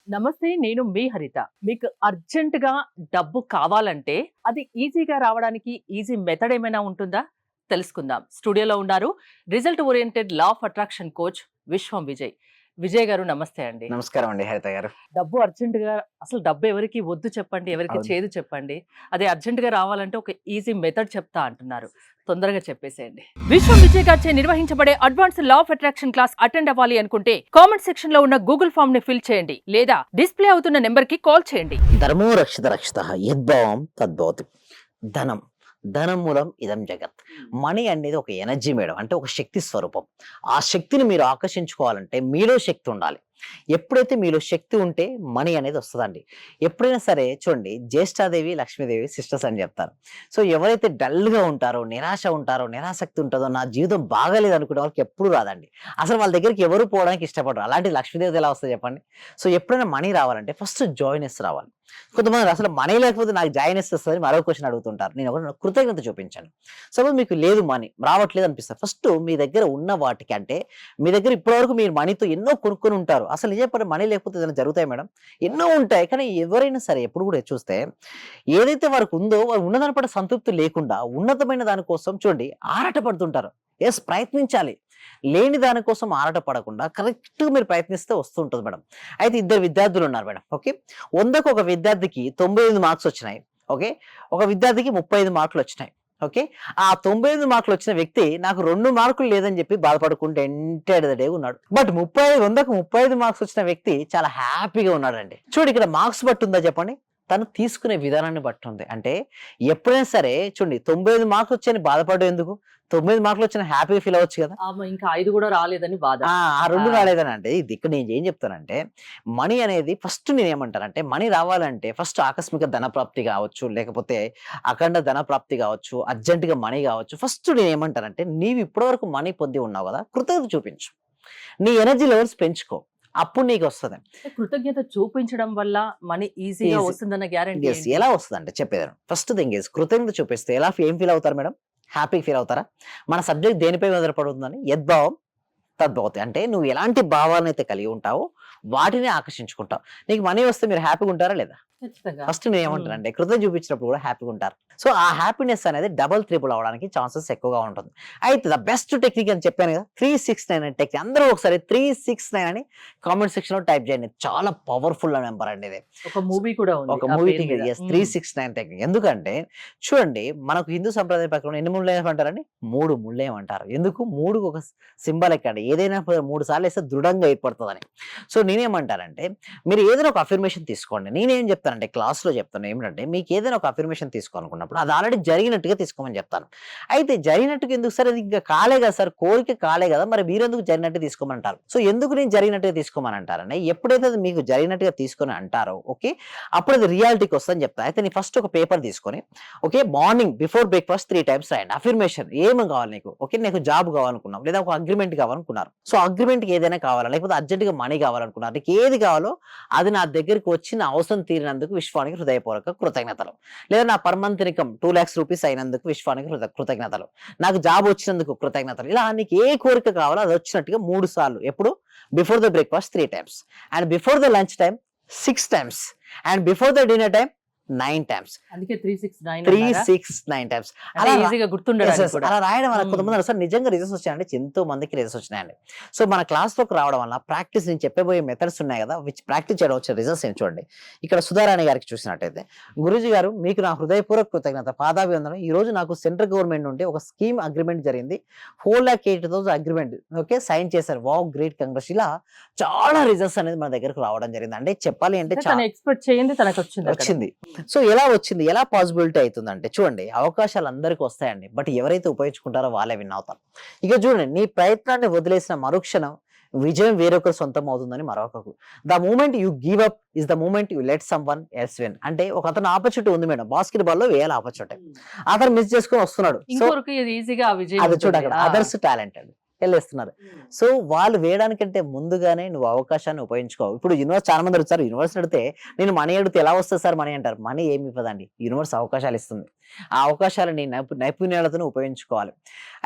నమస్తే. నేను మీ హరిత. మీకు అర్జెంట్‌గా డబ్బు కావాలంటే, అది ఈజీగా రావడానికి ఈజీ మెథడ్ ఏమైనా ఉంటుందా? తెలుసుకుందాం. స్టూడియోలో ఉన్నారు result oriented law of attraction coach విశ్వం విజయ్. విజయ్ గారు నమస్తే అండి. నమస్కారం అండి హరిత గారు. డబ్బు అర్జెంట్‌గా అసలు డబ్బు ఎవరికి వద్దు చెప్పండి, ఎవరికి అవును. చేదు చెప్పండి. అదే అర్జెంట్‌గా రావాలంటే ఒక ఈజీ మెథడ్ చెప్తా అంటున్నారు. తొందరగా చెప్పేసేయండి. విశ్వం విజయ్ గారిచే నిర్వహించబడే advance law of attraction class attend అవ్వాలి అనుకుంటే కామెంట్ సెక్షన్ లో ఉన్న గూగుల్ ఫామ్ ని ఫిల్ చేయండి లేదా డిస్ప్లే అవుతున్న నెంబర్ కి కాల్ చేయండి. ధర్మో రక్షిత రక్షిత యద్భావం తద్భవతి. ధనం ధనం మూలం ఇదం జగత్. మనీ అనేది ఒక ఎనర్జీ మేడం, అంటే ఒక శక్తి స్వరూపం. ఆ శక్తిని మీరు ఆకర్షించుకోవాలంటే మీలో శక్తి ఉండాలి. ఎప్పుడైతే మీలో శక్తి ఉంటే మనీ అనేది వస్తుందండి. ఎప్పుడైనా సరే చూడండి, జ్యేష్ఠాదేవి లక్ష్మీదేవి సిస్టర్స్ అని చెప్తారు. సో ఎవరైతే డల్గా ఉంటారో, నిరాశ ఉంటారో, నిరాసక్తి ఉంటుందో, నా జీవితం బాగాలేదు అనుకునే వాళ్ళకి ఎప్పుడు రాదండి. అసలు వాళ్ళ దగ్గరికి ఎవరు పోవడానికి ఇష్టపడరు. అలాంటి లక్ష్మీదేవి ఎలా వస్తుంది చెప్పండి. సో ఎప్పుడైనా మనీ రావాలంటే ఫస్ట్ జాయినెస్ రావాలి. కొంతమంది అసలు మనీ లేకపోతే నాకు జాయినెస్ వస్తుంది మరో క్వశ్చన్ అడుగుతుంటారు. నేను ఒక కృతజ్ఞత చూపించాను. సపోజ్ మీకు లేదు, మనీ రావట్లేదు అనిపిస్తుంది. ఫస్ట్ మీ దగ్గర ఉన్న వాటికి, అంటే మీ దగ్గర ఇప్పటివరకు మీరు మనీతో ఎన్నో కొనుక్కొని ఉంటారు. అసలు నిజం చెప్పండి, మనీ లేకపోతే ఏదైనా జరుగుతాయి మేడం? ఎన్నో ఉంటాయి. కానీ ఎవరైనా సరే ఎప్పుడు కూడా చూస్తే ఏదైతే వారికి ఉందో వారు ఉన్నదాని పట్ల సంతృప్తి లేకుండా ఉన్నతమైన దానికోసం చూడండి ఆరాటపడుతుంటారు. ఎస్, ప్రయత్నించాలి. లేని దానికోసం ఆరాట పడకుండా కరెక్ట్‌గా మీరు ప్రయత్నిస్తే వస్తుంటది మేడం. అయితే ఇద్దరు విద్యార్థులు ఉన్నారు మేడం. ఓకే. 100కి ఒక విద్యార్థికి 95 మార్క్స్ వచ్చినాయి. ఓకే. ఒక విద్యార్థికి 35 మార్కులు వచ్చినాయి. ఓకే. ఆ 95 మార్కులు వచ్చిన వ్యక్తి నాకు 2 మార్కులు లేదని చెప్పి బాధపడుకుంటూ ఎంటైర్ ద డే ఉన్నాడు. బట్ 100కి 35 మార్క్స్ వచ్చిన వ్యక్తి చాలా హ్యాపీగా ఉన్నాడండి. చూడు, ఇక్కడ మార్క్స్ బట్టి ఉందా చెప్పండి? తను తీసుకునే విధానాన్ని బట్టి ఉంది. అంటే ఎప్పుడైనా సరే చూడండి, 95 మార్కులు వచ్చాయని బాధపడడం ఎందుకు? 9 మార్కులు వచ్చిన హ్యాపీగా ఫీల్ అవ్వచ్చు కదా. ఇంకా 5 కూడా రాలేదని బాధ. ఆ 2 రాలేదని అంటే ఇది ఇక్కడ నేను ఏం చెప్తానంటే, మనీ అనేది ఫస్ట్ నేనేమంటానంటే, మనీ రావాలంటే ఫస్ట్ ఆకస్మిక ధన ప్రాప్తి కావచ్చు, లేకపోతే అఖండ ధన ప్రాప్తి కావచ్చు, అర్జెంట్‌గా మనీ కావచ్చు. ఫస్ట్ నేనేమంటానంటే, నీవు ఇప్పటివరకు మనీ పొంది ఉన్నావు కదా, కృతజ్ఞత చూపించు. నీ ఎనర్జీ లెవెల్స్ పెంచుకో. అప్పుడు నీకొస్తది. కృతజ్ఞత చూపించడం వల్ల మనీ ఈజీగా ఈజీ. వస్తుందన్న గ్యారంటీ యెస్. ఎలా వస్తదంటే చెప్పేదాను. ఫస్ట్ థింగ్ ఈజ్ కృతజ్ఞత చూపిస్తే ఏం ఫీల్ అవుతారు మేడం? హ్యాపీగా ఫీల్ అవుతారా? మన సబ్జెక్ట్ దేనిపై ఆధారపడుతుందని యద్భావం తద్భవతి. అంటే నువ్వు ఎలాంటి భావాలనైతే కలిగి ఉంటావో వాటిని ఆకర్షించుకుంటావు. నీకు మనీ వస్తే మీరు హ్యాపీగా ఉంటారా లేదా? ఖచ్చితంగా. ఫస్ట్ నేనేమంటానంటే, కృతజ్ఞత చూపించినప్పుడు కూడా హ్యాపీగా ఉంటారు. సో ఆ హ్యాపీనెస్ అనేది డబుల్ త్రిబుల్ అవ్వడానికి ఛాన్సెస్ ఎక్కువగా ఉంటుంది. అయితే ద బెస్ట్ టెక్నిక్ అని చెప్పాను కదా, 369 అనే టెక్నిక్. అందరూ ఒకసారి 369 అని కామెంట్ సెక్షన్ లో టైప్ చేయండి. చాలా పవర్ఫుల్ నెంబర్ అండి ఇది. ఒక మూవీ కూడా ఉంది ఒక ఆ మూవీ పేరు టెక్నిక్. మీద. Yes, 369 technique. ఎందుకంటే చూడండి, మనకు హిందూ సంప్రదాయం ప్రకారం ఎన్ని ముళ్ళు ఏమంటారండి? 3 ముళ్ళు ఏమంటారు. ఎందుకు? 3కి ఒక సింబల్ ఎక్కండి. ఏదైనా 3 సార్లు వేస్తే దృఢంగా ఏర్పడుతుందని. సో నేనేమంటానంటే, మీరు ఏదైనా ఒక అఫర్మేషన్ తీసుకోండి. నేనేం చెప్తానంటే క్లాస్‌లో చెప్తాను ఏమిటంటే, మీకు ఏదైనా ఒక అఫర్మేషన్ తీసుకోవాలనుకున్నప్పుడు అది ఆల్రెడీ జరిగినట్టుగా తీసుకోమని చెప్తాను. అయితే జరిగినట్టుగా ఎందుకు సార్? అది ఇంకా కాలే కదా సార్, కోరిక కాలే కదా, మరి మీరెందుకు జరిగినట్టు తీసుకోమంటారు? సో ఎందుకు నేను జరిగినట్టుగా తీసుకోమని అంటారంటే, ఎప్పుడైతే అది మీకు జరిగినట్టుగా తీసుకొని అంటారో ఓకే, అప్పుడు అది రియాలిటీకి వస్తుందని చెప్తా. అయితే నేను ఫస్ట్ ఒక పేపర్ తీసుకొని okay, morning before breakfast 3 times రాయండి అఫర్మేషన్. ఏమి కావాలి నీకు? ఓకే, నీకు జాబ్ కావాలనుకున్నావు, లేదా ఒక అగ్రీమెంట్ కావాలనుకున్నారు. సో అగ్రీమెంట్‌కి ఏదైనా కావాలా, లేకపోతే అర్జెంట్‌గా మనీ కావాలనుకున్నారు. నీకు ఏది కావాలో అది నా దగ్గరికి వచ్చి నా అవసరం తీరినందుకు విశ్వానికి హృదయపూర్వక కృతజ్ఞతలు. లేదా నా per month income 2 lakhs rupees అయినందుకు విశ్వానికి కృతజ్ఞతలు. నాకు జాబ్ వచ్చినందుకు కృతజ్ఞతలు. ఇలా నీకు ఏ కోరిక కావాలో అది వచ్చినట్టుగా 3 సార్లు. ఎప్పుడు? Before the breakfast 3 times, and before the lunch time 6 times, and before the dinner time 9 times. అందుకే 369 అన్నారా? 369 టైమ్స్. అంటే అలా ఈజీగా గుర్తుండడానికి కూడా. అలా రాయడం వల్ల హ్మ్. కొంతమంది అసలు నిజంగా రిజల్ట్స్ వచ్చాయండి. ఎంతో మందికి రిజల్ట్స్ వచ్చినాయండి. సో మన క్లాస్‌లోకి రావడం వల్ల ప్రాక్టీస్, నేను చెప్పబోయే మెథడ్స్ ఉన్నాయి కదా, విచ్ ప్రాక్టీస్ చేయడం వచ్చే రిజల్ట్స్ ఏంటి చూడండి. ఇక్కడ సుధారాణి గారికి చూసినట్టయితే, గురూజీ గారు మీకు నా హృదయపూర్వక కృతజ్ఞత, పాదాభివందనం. ఈ రోజు నాకు సెంట్రల్ గవర్నమెంట్ నుండి ఒక స్కీమ్ అగ్రీమెంట్ జరిగింది. 4,80,000 అగ్రీమెంట్ ఓకే సైన్ చేశారు. Wow, great, congrats. ఇలా చాలా రిజల్ట్స్ అనేది మన దగ్గరకు రావడం జరిగింది. అంటే చెప్పాలి అంటే తను ఎక్స్‌పెక్ట్ చేయంది తనకు వచ్చింది అక్కడ. వచ్చింది. సో ఎలా వచ్చింది? ఎలా పాసిబిలిటీ అవుతుందంటే చూడండి, అవకాశాలు అందరికి వస్తాయండి. బట్ ఎవరైతే ఉపయోగించుకుంటారో వాళ్ళే విన్ అవుతారు. ఇక చూడండి, నీ ప్రయత్నాన్ని వదిలేసిన మరుక్షణం విజయం వేరొకరు సొంతం అవుతుందని మరొకరు. The moment you give up is the moment you let someone else win. అంటే ఒక అతను ఆపర్చునిటీ ఉంది మేడం, బాస్కెట్ బాల్ లో వేయాలి ఆపర్చునిటీ, అతను మిస్ చేసుకొని వస్తున్నాడు. సో ఇంకొకరికి ఇది ఈజీగా ఆ విజయం అది చూడ ఉంటుంది. అక్కడ ఆ! అదర్స్ టాలెంట్ అండి. వెళ్ళేస్తున్నారు. సో వాళ్ళు వేయడానికంటే ముందుగానే నువ్వు అవకాశాన్ని ఉపయోగించుకో. ఇప్పుడు యూనివర్స్ చాలా మంది అడుగుతారు. యూనివర్స్ అడిగితే నేను మనీ అడిగితే ఎలా వస్తుంది సార్ మనీ అంటారు. మనీ ఏమి ఇవ్వదండి. యూనివర్స్ అవకాశాలు ఇస్తుంది. ఆ అవకాశాలని నైపుణ్యాలతోనే ఉపయోగించుకోవాలి.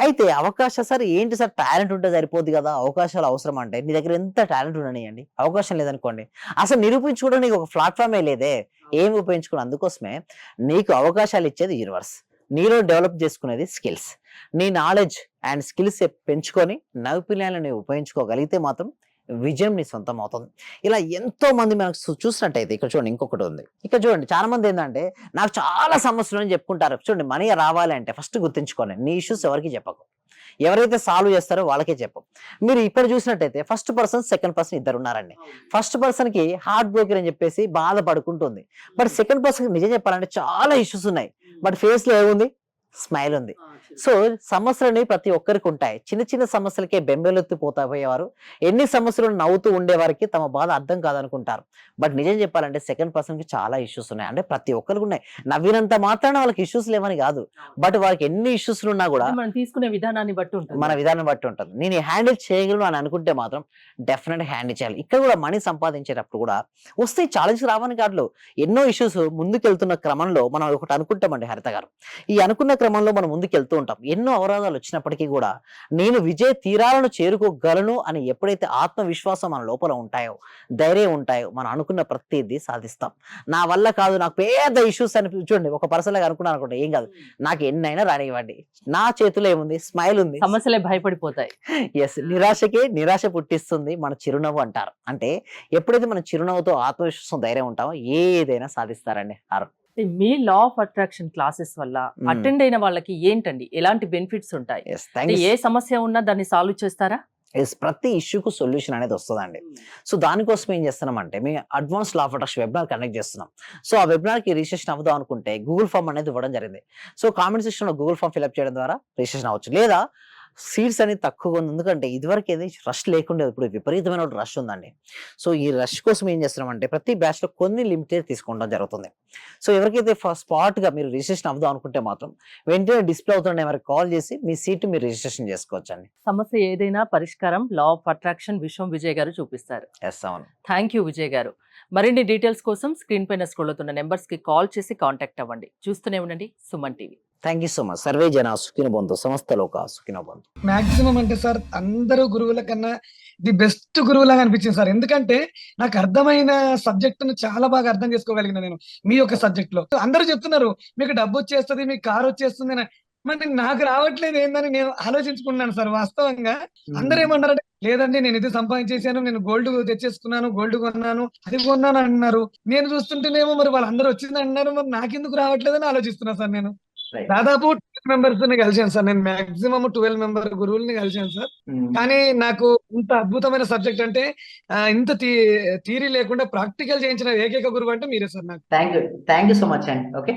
అయితే అవకాశం సార్ ఏంటి సార్ టాలెంట్ ఉంటే సరిపోద్ది కదా! అవకాశాలు అవసరం అంటే నీ దగ్గర ఎంత టాలెంట్ ఉండనియండి. అవకాశం లేదనుకోండి. అసలు నిరూపించుకోవడానికి నీకు ఒక ప్లాట్‌ఫార్మే లేదే. ఏమి ఉపయోగించుకోను. అందుకోసమే నీకు అవకాశాలు ఇచ్చేది యూనివర్స్. నీలో డెవలప్ చేసుకునేది స్కిల్స్. నీ నాలెడ్జ్ అండ్ స్కిల్స్ పెంచుకొని నైపుణ్యాలను నీవు ఉపయోగించుకోగలిగితే మాత్రం విజయం నీ సొంతం అవుతుంది. ఇలా ఎంతో మంది మనకు చూసినట్టయితే ఇక్కడ చూడండి ఇంకొకటి ఉంది. ఇక్కడ చూడండి చాలా మంది ఏందంటే నాకు చాలా సమస్యలు అని చెప్పుకుంటారు. చూడండి మనీ రావాలి అంటే ఫస్ట్ గుర్తుంచుకోండి. నీ ఇష్యూస్ ఎవరికీ చెప్పకు. ఎవరైతే సాల్వ్ చేస్తారో వాళ్ళకే చెప్పు. మీరు ఇక్కడ చూసినట్టయితే ఫస్ట్ పర్సన్, సెకండ్ పర్సన్ ఇద్దరు ఉన్నారండి. ఫస్ట్ పర్సన్ కి హార్ట్ బ్రోకెన్ అని చెప్పేసి బాధపడుకుంటుంది. బట్ సెకండ్ పర్సన్ నిజం చెప్పాలంటే చాలా ఇష్యూస్ ఉన్నాయి. బట్ ఫేస్ లో ఏముంది? స్మైల్ ఉంది. సో సమస్యలని ప్రతి ఒక్కరికి ఉంటాయి. చిన్న చిన్న సమస్యలకే పోయేవారు ఎన్ని సమస్యలు నవ్వుతూ ఉండేవారికి తమ బాధ అర్థం కాదనుకుంటారు. బట్ నిజం చెప్పాలంటే సెకండ్ పర్సన్ కి చాలా ఇష్యూస్ ఉన్నాయి. అంటే ప్రతి ఒక్కరికి ఉన్నాయి. నవ్వినంత మాత్రాన వాళ్ళకి ఇష్యూస్ లేవని కాదు. బట్ వాళ్ళకి ఎన్ని ఇష్యూస్ ఉన్నా కూడా మనం తీసుకునే విధానాన్ని బట్టి ఉంటుంది. మన విధానం బట్టి ఉంటుంది. నేను హ్యాండిల్ చేయగలను అని అనుకుంటే మాత్రం డెఫినెట్ హ్యాండిల్ చేయాలి. ఇక్కడ కూడా మనీ సంపాదించేటప్పుడు కూడా వస్తే ఛాలెంజ్ రావని కాదు. ఎన్నో ఇష్యూస్ ముందుకెళ్తున్న క్రమంలో మనం ఒకటి అనుకుంటామండి హరిత గారు. ఈ అనుకున్న క్రమంలో మనం ముందుకెళ్తూ ఉంటాం. ఎన్నో అవరోధాలు వచ్చినప్పటికీ కూడా నేను విజయ తీరాలను చేరుకోగలను అని ఎప్పుడైతే ఆత్మవిశ్వాసం మన లోపల ఉంటాయో, ధైర్యం ఉంటాయో, మనం అనుకున్న ప్రతిదీ సాధిస్తాం. నా వల్ల కాదు, నాకు పేద ఇష్యూస్ అని చూడండి ఒక పర్సన్ లాగా అనుకున్నాను అనుకోండి, ఏం కాదు, నాకు ఎన్నైనా రానివ్వండి, నా చేతిలో ఏముంది? స్మైల్ ఉంది. సమస్యలే భయపడిపోతాయి. ఎస్, నిరాశకే నిరాశ పుట్టిస్తుంది మన చిరునవ్వు అంటారు. అంటే ఎప్పుడైతే మన చిరునవ్వుతో ఆత్మవిశ్వాసం ధైర్యం ఉంటామో ఏదైనా సాధిస్తారండి. మీ లా ఆఫ్ అట్రాక్షన్ క్లాసెస్ వల్ల అటెండ్ అయిన వాళ్ళకి ఏంటండి ఎలాంటి బెనిఫిట్స్ ఉంటాయి? ఏ సమస్య ఉన్నా దాన్ని సాల్వ్ చేస్తారా? ప్రతి ఇష్యూకు సొల్యూషన్ అనేది వస్తుందండి. సో దానికోసం ఏం చేస్తున్నామంటే మేము advance law of attraction webinar conduct చేస్తున్నాం. సో ఆ వెబినార్ కి రిజిస్ట్రేషన్ అవ్వదాం అనుకుంటే గూగుల్ ఫామ్ అనేది ఇవ్వడం జరిగింది. సో కామెంట్ సెక్షన్ లో గూగుల్ ఫామ్ ఫిల్అప్ చేయడం ద్వారా రిజిస్ట్రేషన్ అవ్వచ్చు. లేదా సీట్స్ అనేది తక్కువగా ఉంది. ఎందుకంటే ఇదివరకు ఏది రష్ లేకుండా ఇప్పుడు విపరీతమైన రష్ ఉందండి. సో ఈ రష్ కోసం ఏం చేస్తున్నామంటే ప్రతి బ్యాచ్ లో కొన్ని లిమిటెడ్ తీసుకోవడం జరుగుతుంది. సో ఎవరికైతే స్పాట్ గా మీరు రిజిస్ట్రేషన్ అవ్వదాం అనుకుంటే మాత్రం వెంటనే డిస్ప్లే అవుతుండే వారికి కాల్ చేసి మీ సీట్ మీరు రిజిస్ట్రేషన్ చేసుకోవచ్చండి. సమస్య ఏదైనా పరిష్కారం లా ఆఫ్ అట్రాక్షన్ విశ్వం విజయ్ గారు చూపిస్తారు. అవును. థ్యాంక్ యూ విజయ్ గారు. మరిన్ని డీటెయిల్స్ కోసం స్క్రీన్ పైన స్క్రోల్ అవుతున్న నెంబర్స్ కి కాల్ చేసి కాంటాక్ట్ అవ్వండి. చూస్తూనే ఉండండి Suman TV. Thank you so much. Survey జన సుఖినో భవంతు, సమస్త లోక సుఖినో భవంతు. మాక్సిమం అంటే సార్ అందరూ గురువుల కన్నా ది బెస్ట్ గురువులాగా అనిపించింది సార్. ఎందుకంటే నాకు అర్థమైన సబ్జెక్ట్ ను చాలా బాగా అర్థం చేసుకోగలిగిన నేను మీ యొక్క సబ్జెక్ట్ లో. అందరూ చెప్తున్నారు మీకు డబ్బు వచ్చేస్తుంది, మీకు కారు వచ్చేస్తుంది అని. మరి నాకు రావట్లేదు ఏందని నేను ఆలోచించుకున్నాను సార్. వాస్తవంగా అందరూ ఏమన్నారంటే లేదండి నేను ఇది సంపాదించేసాను, నేను గోల్డ్ తెచ్చేసుకున్నాను, గోల్డ్ కొన్నాను, అది కొన్నాను అంటున్నారు. నేను చూస్తుంటేనేమో మరి వాళ్ళందరూ వచ్చింది అంటున్నారు, మరి నాకెందుకు రావట్లేదని ఆలోచిస్తున్నా సార్. నేను దాదాపు 12 మెంబర్స్ ని కలిసాను సార్. నేను మాక్సిమం 12 మెంబర్ గురువుల్ని కలిసాను సార్. కానీ నాకు ఇంత అద్భుతమైన సబ్జెక్ట్ అంటే ఇంత థియరీ లేకుండా ప్రాక్టికల్ చేయించిన ఏకైక గురువు అంటే మీరే సార్. నాకు థ్యాంక్ యూ సో మచ్ అండి. ఓకే.